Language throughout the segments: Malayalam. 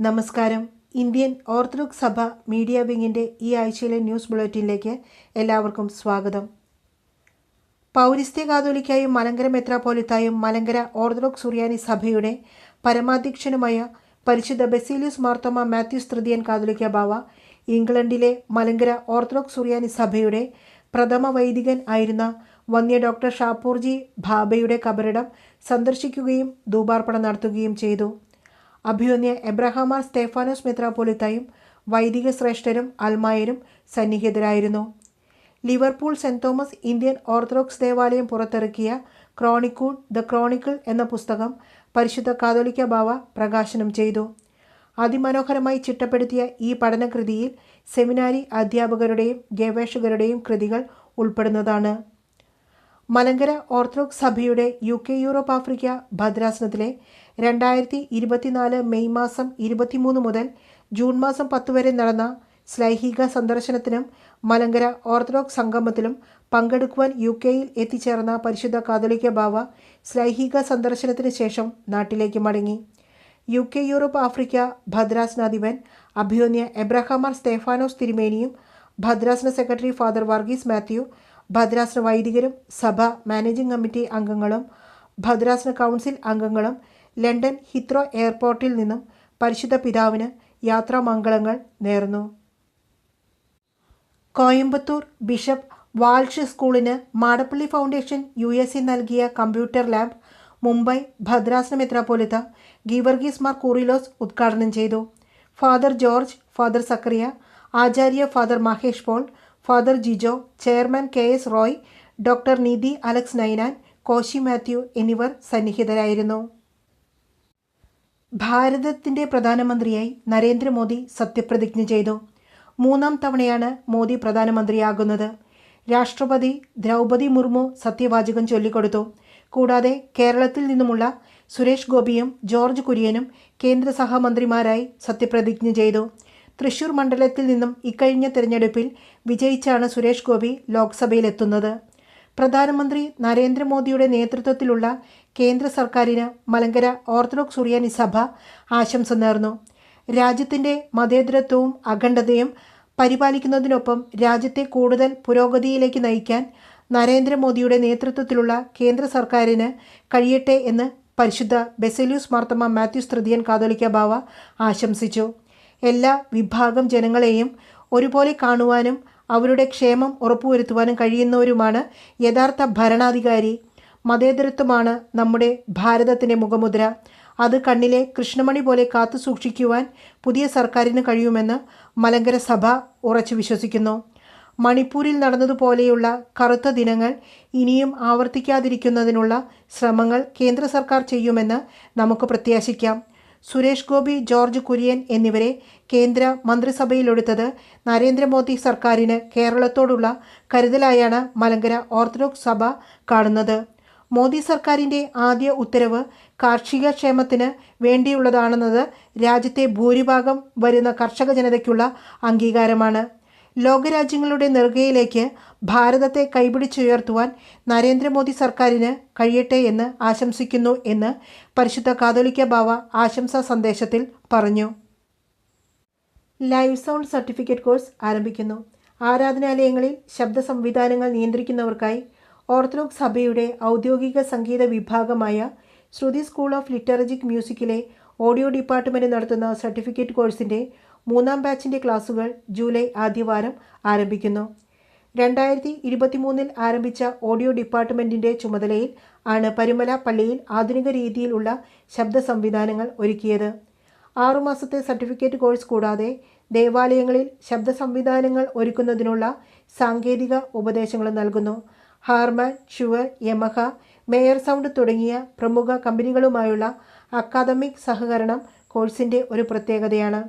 നമസ്കാരം. ഇന്ത്യൻ ഓർത്തഡോക്സ് സഭ മീഡിയ വിങ്ങിൻ്റെ ഈ ആഴ്ചയിലെ ന്യൂസ് ബുള്ളറ്റിനിലേക്ക് എല്ലാവർക്കും സ്വാഗതം. പൗരസ്ത്യ കാതോലിക്കായും മലങ്കര മെത്രാപ്പോലിത്തായും മലങ്കര ഓർത്തഡോക്സ് സുറിയാനി സഭയുടെ പരമാധ്യക്ഷനുമായ പരിശുദ്ധ ബസേലിയോസ് മാർത്തോമ മാത്യൂസ് തൃതീയൻ കാതോലിക്ക ബാവ ഇംഗ്ലണ്ടിലെ മലങ്കര ഓർത്തഡോക്സ് സുറിയാനി സഭയുടെ പ്രഥമ വൈദികൻ ആയിരുന്ന വന്യ ഡോക്ടർ ഷാപ്പൂർജി ഭാബയുടെ കബറിടം സന്ദർശിക്കുകയും ധൂപാർപ്പണം നടത്തുകയും ചെയ്തു. അഭിവന്യ എബ്രഹാം മാർ സ്തേഫാനോസ് മെത്രാപ്പോലിത്തായും വൈദിക ശ്രേഷ്ഠരും അൽമായരും സന്നിഹിതരായിരുന്നു. Liverpool saint Thomas Indian Orthodox ദേവാലയം പുറത്തിറക്കിയ ക്രോണിക്കൂൾ ദ ക്രോണിക്കിൾ എന്ന പുസ്തകം പരിശുദ്ധ കാതോലിക്ക ബാവ പ്രകാശനം ചെയ്തു. അതിമനോഹരമായി ചിട്ടപ്പെടുത്തിയ ഈ പഠനകൃതിയിൽ സെമിനാരി അധ്യാപകരുടെയും ഗവേഷകരുടെയും കൃതികൾ ഉൾപ്പെടുന്നതാണ്. മലങ്കര ഓർത്തഡോക്സ് സഭയുടെ UK യൂറോപ്പ് ആഫ്രിക്ക ഭദ്രാസനത്തിലെ 2024 മെയ് മാസം 23 മുതൽ ജൂൺ മാസം 10 വരെ നടന്ന ശ്ലൈഹിക സന്ദർശനത്തിനും മലങ്കര ഓർത്തഡോക്സ് സംഗമത്തിലും പങ്കെടുക്കുവാൻ UK-യിൽ എത്തിച്ചേർന്ന പരിശുദ്ധ കാതോലിക്ക ബാവ ശ്ലൈഹിക സന്ദർശനത്തിന് ശേഷം നാട്ടിലേക്ക് മടങ്ങി. UK യൂറോപ്പ് ആഫ്രിക്ക ഭദ്രാസനാധിപൻ അഭിവന്യ എബ്രഹാം മാർ സ്തേഫാനോസ് തിരുമേനിയും ഭദ്രാസന സെക്രട്ടറി ഫാദർ വർഗീസ് മാത്യു, ഭദ്രാസന വൈദികരും സഭ മാനേജിംഗ് കമ്മിറ്റി അംഗങ്ങളും ഭദ്രാസന കൗൺസിൽ അംഗങ്ങളും ലണ്ടൻ ഹിത്രോ എയർപോർട്ടിൽ നിന്നും പരിശുദ്ധ പിതാവിന് യാത്രാമംഗളങ്ങൾ നേർന്നു. കോയമ്പത്തൂർ ബിഷപ്പ് വാൾഷ് സ്കൂളിന് മാടപ്പള്ളി ഫൗണ്ടേഷൻ USA നൽകിയ കമ്പ്യൂട്ടർ ലാബ് മുംബൈ ഭദ്രാസന മെത്രാപ്പോലിത്ത ഗീവർഗീസ് മാർ കൂറിലോസ് ഉദ്ഘാടനം ചെയ്തു. ഫാദർ ജോർജ്, ഫാദർ സക്കറിയ, ആചാര്യ father Mahesh Paul, father Jijo, chairman KS Roy, doctor Nidhi Alex Ninan, Koshy Mathew എന്നിവർ സന്നിഹിതരായിരുന്നു. ഭാരതത്തിൻ്റെ പ്രധാനമന്ത്രിയായി നരേന്ദ്രമോദി സത്യപ്രതിജ്ഞ ചെയ്തു. 3ാം തവണയാണ് മോദി പ്രധാനമന്ത്രിയാകുന്നത്. രാഷ്ട്രപതി ദ്രൗപദി മുർമു സത്യവാചകം ചൊല്ലിക്കൊടുത്തു. കൂടാതെ കേരളത്തിൽ നിന്നുമുള്ള സുരേഷ് ഗോപിയും ജോർജ് കുര്യനും കേന്ദ്ര സഹമന്ത്രിമാരായി സത്യപ്രതിജ്ഞ ചെയ്തു. തൃശൂർ മണ്ഡലത്തിൽ നിന്നും ഇക്കഴിഞ്ഞ തിരഞ്ഞെടുപ്പിൽ വിജയിച്ചാണ് സുരേഷ് ഗോപി ലോക്സഭയിലെത്തുന്നത്. പ്രധാനമന്ത്രി നരേന്ദ്രമോദിയുടെ നേതൃത്വത്തിലുള്ള കേന്ദ്ര സർക്കാരിന് മലങ്കര ഓർത്തഡോക്സ് സുറിയാനി സഭ ആശംസ നേർന്നു. രാജ്യത്തിൻ്റെ മതേതരത്വവും അഖണ്ഡതയും പരിപാലിക്കുന്നതിനൊപ്പം രാജ്യത്തെ കൂടുതൽ പുരോഗതിയിലേക്ക് നയിക്കാൻ നരേന്ദ്രമോദിയുടെ നേതൃത്വത്തിലുള്ള കേന്ദ്ര സർക്കാരിന് കഴിയട്ടെ എന്ന് പരിശുദ്ധ ബസേലിയോസ് മാർത്തോമ മാത്യൂസ് തൃതീയൻ കാതോലിക്ക ബാവ ആശംസിച്ചു. എല്ലാ വിഭാഗം ജനങ്ങളെയും ഒരുപോലെ കാണുവാനും അവരുടെ ക്ഷേമം ഉറപ്പുവരുത്തുവാനും കഴിയുന്നവരുമാണ് യഥാർത്ഥ ഭരണാധികാരി. മതേതരത്വമാണ് നമ്മുടെ ഭാരതത്തിൻ്റെ മുഖമുദ്ര. അത് കണ്ണിലെ കൃഷ്ണമണി പോലെ കാത്തു സൂക്ഷിക്കുവാൻ പുതിയ സർക്കാരിന് കഴിയുമെന്ന് മലങ്കര സഭ ഉറച്ചു വിശ്വസിക്കുന്നു. മണിപ്പൂരിൽ നടന്നതുപോലെയുള്ള കറുത്ത ദിനങ്ങൾ ഇനിയും ആവർത്തിക്കാതിരിക്കുന്നതിനുള്ള ശ്രമങ്ങൾ കേന്ദ്ര സർക്കാർ ചെയ്യുമെന്ന് നമുക്ക് പ്രത്യാശിക്കാം. സുരേഷ് ഗോപി, ജോർജ് കുര്യൻ എന്നിവരെ കേന്ദ്ര മന്ത്രിസഭയിലെടുത്തത് നരേന്ദ്രമോദി സർക്കാരിന് കേരളത്തോടുള്ള കരുതലായാണ് മലങ്കര ഓർത്തഡോക്സ് സഭ കാണുന്നത്. മോദി സർക്കാരിൻ്റെ ആദ്യ ഉത്തരവ് കാർഷിക ക്ഷേമത്തിന് വേണ്ടിയുള്ളതാണെന്നത് രാജ്യത്തെ ഭൂരിഭാഗം വരുന്ന കർഷക ജനതയ്ക്കുള്ള അംഗീകാരമാണ്. ലോകരാജ്യങ്ങളുടെ നെറുകയിലേക്ക് ഭാരതത്തെ കൈപിടിച്ചുയർത്തുവാൻ നരേന്ദ്രമോദി സർക്കാരിന് കഴിയട്ടെ എന്ന് ആശംസിക്കുന്നു എന്ന് പരിശുദ്ധ കാതോലിക്ക ബാവ ആശംസാ സന്ദേശത്തിൽ പറഞ്ഞു. ലൈവ് സൗണ്ട് സർട്ടിഫിക്കറ്റ് കോഴ്സ് ആരംഭിക്കുന്നു. ആരാധനാലയങ്ങളിൽ ശബ്ദ സംവിധാനങ്ങൾ നിയന്ത്രിക്കുന്നവർക്കായി ഓർത്തഡോക്സ് സഭയുടെ ഔദ്യോഗിക സംഗീത വിഭാഗമായ ശ്രുതി സ്കൂൾ ഓഫ് ലിറ്ററജിക് മ്യൂസിക്കിലെ ഓഡിയോ ഡിപ്പാർട്ട്മെൻറ്റ് നടത്തുന്ന സർട്ടിഫിക്കറ്റ് കോഴ്സിൻ്റെ 3ാം ബാച്ചിൻ്റെ ക്ലാസുകൾ ജൂലൈ ആദ്യവാരം ആരംഭിക്കുന്നു. 2023 ആരംഭിച്ച ഓഡിയോ ഡിപ്പാർട്ട്മെൻറ്റിൻ്റെ ചുമതലയിൽ ആണ് പരുമല പള്ളിയിൽ ആധുനിക രീതിയിലുള്ള ശബ്ദ സംവിധാനങ്ങൾ ഒരുക്കിയത്. 6 മാസത്തെ സർട്ടിഫിക്കറ്റ് കോഴ്സ് കൂടാതെ ദേവാലയങ്ങളിൽ ശബ്ദ സംവിധാനങ്ങൾ ഒരുക്കുന്നതിനുള്ള സാങ്കേതിക ഉപദേശങ്ങൾ നൽകുന്നു. Harman, sure, Yamaha, mayor sound തുടങ്ങിയ പ്രമുഖ കമ്പനികളുമായുള്ള അക്കാദമിക് സഹകരണം കോഴ്സിൻ്റെ ഒരു പ്രത്യേകതയാണ്.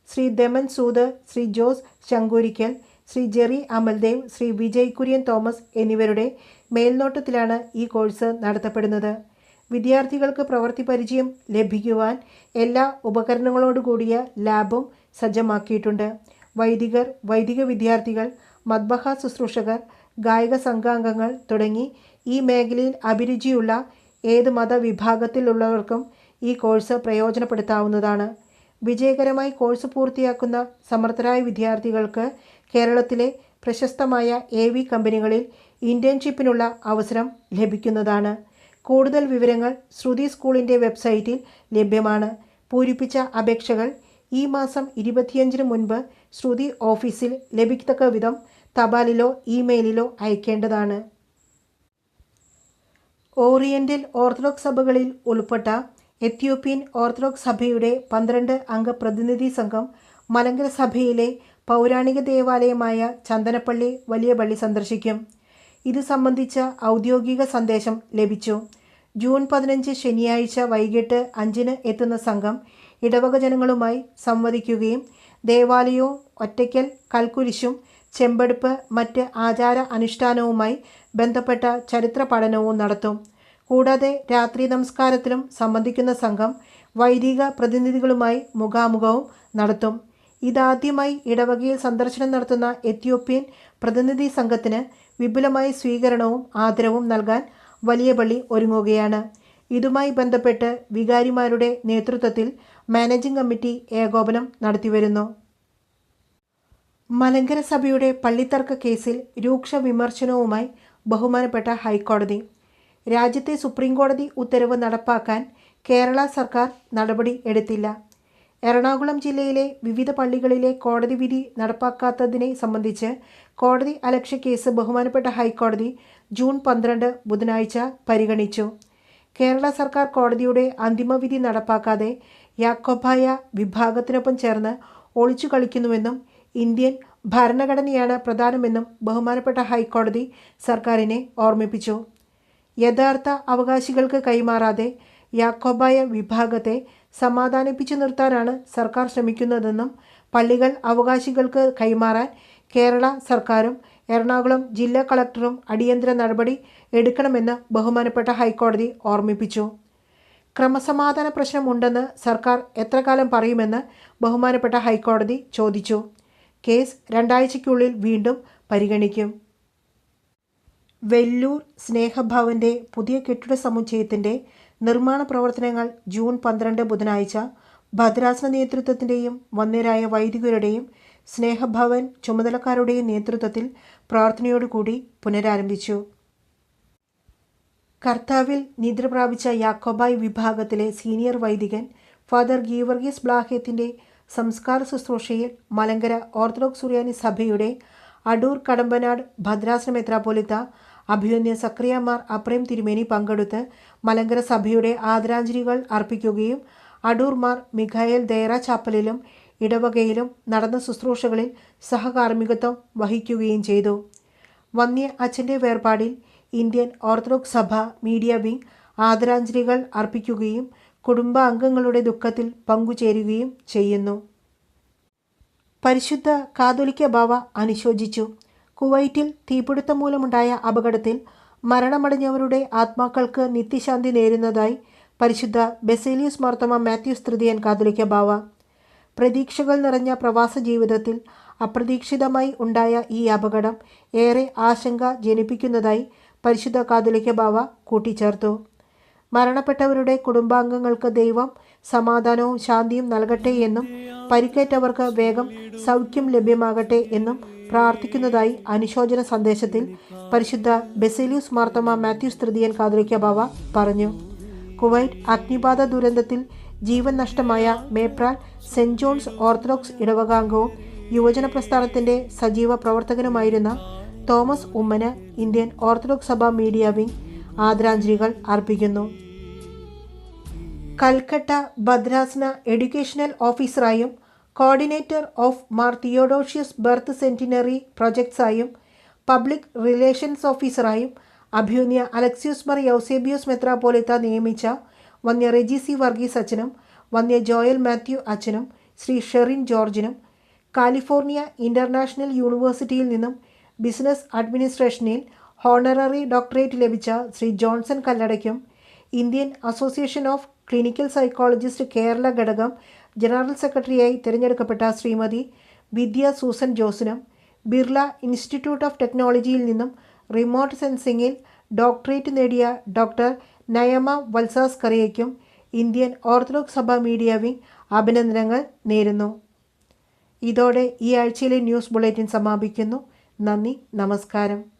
ശ്രീ ദമൻ സൂദ്, ശ്രീ ജോസ് ശങ്കൂരിക്കൽ, ശ്രീ ജെറി അമൽദേവ്, ശ്രീ വിജയ് കുര്യൻ തോമസ് എന്നിവരുടെ മേൽനോട്ടത്തിലാണ് ഈ കോഴ്സ് നടത്തപ്പെടുന്നത്. വിദ്യാർത്ഥികൾക്ക് പ്രവൃത്തി പരിചയം ലഭിക്കുവാൻ എല്ലാ ഉപകരണങ്ങളോടുകൂടിയ ലാബും സജ്ജമാക്കിയിട്ടുണ്ട്. വൈദികർ, വൈദിക വിദ്യാർത്ഥികൾ, മദ്ബഹ ശുശ്രൂഷകർ, ഗായക സംഘാംഗങ്ങൾ തുടങ്ങി ഈ മേഖലയിൽ അഭിരുചിയുള്ള ഏത് മതവിഭാഗത്തിലുള്ളവർക്കും ഈ കോഴ്സ് പ്രയോജനപ്പെടുത്താവുന്നതാണ്. വിജയകരമായി കോഴ്സ് പൂർത്തിയാക്കുന്ന സമർത്ഥരായ വിദ്യാർത്ഥികൾക്ക് കേരളത്തിലെ പ്രശസ്തമായ AV കമ്പനികളിൽ ഇന്റേൺഷിപ്പിനുള്ള അവസരം ലഭിക്കുന്നതാണ്. കൂടുതൽ വിവരങ്ങൾ ശ്രുതി സ്കൂളിൻ്റെ വെബ്സൈറ്റിൽ ലഭ്യമാണ്. പൂരിപ്പിച്ച അപേക്ഷകൾ ഈ മാസം 25 മുൻപ് ശ്രുതി ഓഫീസിൽ ലഭിക്കത്തക്ക വിധം തപാലിലോ ഇമെയിലിലോ അയക്കേണ്ടതാണ്. ഓറിയന്റൽ ഓർത്തഡോക്സ് സഭകളിൽ ഉൾപ്പെട്ട എത്യോപ്യൻ ഓർത്തഡോക്സ് സഭയുടെ 12 അംഗ പ്രതിനിധി സംഘം മലങ്കര സഭയിലെ പൗരാണിക ദേവാലയമായ ചന്ദനപ്പള്ളി വലിയ പള്ളി സന്ദർശിക്കും. ഇത് സംബന്ധിച്ച ഔദ്യോഗിക സന്ദേശം ലഭിച്ചു. ജൂൺ 15 ശനിയാഴ്ച വൈകിട്ട് 5-ന് എത്തുന്ന സംഘം ഇടവക ജനങ്ങളുമായി സംവദിക്കുകയും ദേവാലയവും ഒറ്റയ്ക്കൽ കൽക്കുരിശും ചെമ്പെടുപ്പ് മറ്റ് ആചാര അനുഷ്ഠാനവുമായി ബന്ധപ്പെട്ട ചരിത്ര പഠനവും നടത്തും. കൂടാതെ രാത്രി നമസ്കാരത്തിലും സംബന്ധിക്കുന്ന സംഘം വൈദിക പ്രതിനിധികളുമായി മുഖാമുഖവും നടത്തും. ഇതാദ്യമായി ഇടവകയിൽ സന്ദർശനം നടത്തുന്ന എത്യോപ്യൻ പ്രതിനിധി സംഘത്തിന് വിപുലമായ സ്വീകരണവും ആദരവും നൽകാൻ വലിയ പള്ളി ഒരുങ്ങുകയാണ്. ഇതുമായി ബന്ധപ്പെട്ട് വികാരിമാരുടെ നേതൃത്വത്തിൽ മാനേജിംഗ് കമ്മിറ്റി ഏകോപനം നടത്തിവരുന്നു. മലങ്കര സഭയുടെ പള്ളിത്തർക്ക കേസിൽ രൂക്ഷ വിമർശനവുമായി ബഹുമാനപ്പെട്ട ഹൈക്കോടതി. രാജ്യത്തെ സുപ്രീംകോടതി ഉത്തരവ് നടപ്പാക്കാൻ കേരള സർക്കാർ നടപടി എടുത്തില്ല. എറണാകുളം ജില്ലയിലെ വിവിധ പള്ളികളിലെ കോടതി വിധി നടപ്പാക്കാത്തതിനെ സംബന്ധിച്ച് കോടതി അലക്ഷ്യ കേസ് ബഹുമാനപ്പെട്ട ഹൈക്കോടതി ജൂൺ 12 ബുധനാഴ്ച പരിഗണിച്ചു. കേരള സർക്കാർ കോടതിയുടെ അന്തിമവിധി നടപ്പാക്കാതെ യാക്കോബായ വിഭാഗത്തിനൊപ്പം ചേർന്ന് ഒളിച്ചു കളിക്കുന്നുവെന്നും ഇന്ത്യൻ ഭരണഘടനയാണ് പ്രധാനമെന്നും ബഹുമാനപ്പെട്ട ഹൈക്കോടതി സർക്കാരിനെ ഓർമ്മിപ്പിച്ചു. യഥാർത്ഥ അവകാശികൾക്ക് കൈമാറാതെ യാക്കോബായ വിഭാഗത്തെ സമാധാനിപ്പിച്ചു നിർത്താനാണ് സർക്കാർ ശ്രമിക്കുന്നതെന്നും പള്ളികൾ അവകാശികൾക്ക് കൈമാറാൻ കേരള സർക്കാരും എറണാകുളം ജില്ലാ കളക്ടറും അടിയന്തര നടപടി എടുക്കണമെന്ന് ബഹുമാനപ്പെട്ട ഹൈക്കോടതി ഓർമ്മിപ്പിച്ചു. ക്രമസമാധാന പ്രശ്നമുണ്ടെന്ന് സർക്കാർ എത്ര കാലം പറയുമെന്ന് ബഹുമാനപ്പെട്ട ഹൈക്കോടതി ചോദിച്ചു. കേസ് 2 ആഴ്ചയ്ക്കുള്ളിൽ വീണ്ടും പരിഗണിക്കും. വെല്ലൂർ സ്നേഹഭവൻ്റെ പുതിയ കെട്ടിട സമുച്ചയത്തിൻ്റെ നിർമ്മാണ പ്രവർത്തനങ്ങൾ ജൂൺ 12 ബുധനാഴ്ച ഭദ്രാസന നേതൃത്വത്തിൻ്റെയും വന്ദ്യരായ വൈദികരുടെയും സ്നേഹഭവൻ ചുമതലക്കാരുടെയും നേതൃത്വത്തിൽ പ്രാർത്ഥനയോടുകൂടി പുനരാരംഭിച്ചു. കർത്താവിൽ നിദ്ര പ്രാപിച്ച യാക്കോബായ് വിഭാഗത്തിലെ സീനിയർ വൈദികൻ ഫാദർ ഗീവർഗീസ് ബ്ലാഹേത്തിൻ്റെ സംസ്കാര ശുശ്രൂഷയിൽ മലങ്കര ഓർത്തഡോക്സ് സുറിയാനി സഭയുടെ അടൂർ കടമ്പനാട് ഭദ്രാസന മെത്രാപ്പൊലീത്ത അഭിമന്യ സക്രിയമാർ അപ്രേം തിരുമേനി പങ്കെടുത്ത് മലങ്കര സഭയുടെ ആദരാഞ്ജലികൾ അർപ്പിക്കുകയും അടൂർ മാർ മിഖായേൽ ദേറ ചാപ്പലിലും ഇടവകയിലും നടന്ന ശുശ്രൂഷകളിൽ സഹകാർമ്മികത്വം വഹിക്കുകയും ചെയ്തു. വന്യ അച്ഛൻ്റെ വേർപാടിൽ ഇന്ത്യൻ ഓർത്തഡോക്സ് സഭ മീഡിയ വിംഗ് ആദരാഞ്ജലികൾ അർപ്പിക്കുകയും കുടുംബാംഗങ്ങളുടെ ദുഃഖത്തിൽ പങ്കുചേരുകയും ചെയ്യുന്നു. പരിശുദ്ധ കാതോലിക്ക ബാവ അനുശോചിച്ചു. കുവൈറ്റിൽ തീപിടുത്തം മൂലമുണ്ടായ അപകടത്തിൽ മരണമടഞ്ഞവരുടെ ആത്മാക്കൾക്ക് നിത്യശാന്തി നേരുന്നതായി പരിശുദ്ധ ബസേലിയസ് മാർത്തോമാ മാത്യൂസ് തൃതീയൻ കാതോലിക്ക ബാവ. പ്രതീക്ഷകൾ നിറഞ്ഞ പ്രവാസ ജീവിതത്തിൽ അപ്രതീക്ഷിതമായി ഉണ്ടായ ഈ അപകടം ഏറെ ആശങ്ക ജനിപ്പിക്കുന്നതായി പരിശുദ്ധ കാതോലിക്ക ബാവ കൂട്ടിച്ചേർത്തു. മരണപ്പെട്ടവരുടെ കുടുംബാംഗങ്ങൾക്ക് ദൈവം സമാധാനവും ശാന്തിയും നൽകട്ടെ എന്നും പരിക്കേറ്റവർക്ക് വേഗം സൗഖ്യം ലഭ്യമാകട്ടെ എന്നും പ്രാർത്ഥിക്കുന്നതായി അനുശോചന സന്ദേശത്തിൽ പരിശുദ്ധ ബസേലിയസ് മാർത്തോമാ മാത്യൂസ് തൃതീയൻ കാതോലിക്ക ബാവ പറഞ്ഞു. കുവൈറ്റ് അഗ്നിബാധ ദുരന്തത്തിൽ ജീവൻ നഷ്ടമായ മേപ്രാൽ സെൻറ് ജോൺസ് ഓർത്തഡോക്സ് ഇടവകാംഗവും യുവജന പ്രസ്ഥാനത്തിൻ്റെ സജീവ പ്രവർത്തകനുമായിരുന്ന തോമസ് ഉമ്മന് ഇന്ത്യൻ ഓർത്തഡോക്സ് സഭ മീഡിയ വിംഗ് ആദരാഞ്ജലികൾ അർപ്പിക്കുന്നു. കൽക്കട്ട ഭദ്രാസന എഡ്യൂക്കേഷണൽ ഓഫീസറായും coordinator of Mar Theodosius birth centenary പ്രൊജക്ട്സായും പബ്ലിക് റിലേഷൻസ് ഓഫീസറായും അഭിമന്യ അലക്സിയോസ് മാർ യൗസേബിയോസ് മെത്രാപ്പോലിത്ത നിയമിച്ച വന്യ റെജി സി വർഗീസ് അച്ഛനും വന്യ ജോയൽ മാത്യു അച്ഛനും ശ്രീ ഷെറിൻ ജോർജിനും കാലിഫോർണിയ ഇൻ്റർനാഷണൽ യൂണിവേഴ്സിറ്റിയിൽ നിന്നും ബിസിനസ് അഡ്മിനിസ്ട്രേഷനിൽ ഹോണററി ഡോക്ടറേറ്റ് ലഭിച്ച ശ്രീ ജോൺസൺ കല്ലടയ്ക്കും Indian association of clinical psychologist Kerala ഘടകം ജനറൽ സെക്രട്ടറിയായി തിരഞ്ഞെടുക്കപ്പെട്ട ശ്രീമതി വിദ്യ സൂസൻ ജോസിനും ബിർള ഇൻസ്റ്റിറ്റ്യൂട്ട് ഓഫ് ടെക്നോളജിയിൽ നിന്നും റിമോട്ട് സെൻസിങ്ങിൽ ഡോക്ടറേറ്റ് നേടിയ ഡോക്ടർ നയമ വത്സാസ് കറിയയ്ക്കും ഇന്ത്യൻ ഓർത്തഡോക്സ് സഭ മീഡിയ വിംഗ് അഭിനന്ദനങ്ങൾ നേരുന്നു. ഇതോടെ ഈ ആഴ്ചയിലെ ന്യൂസ് ബുള്ളറ്റിൻ സമാപിക്കുന്നു. നന്ദി, നമസ്കാരം.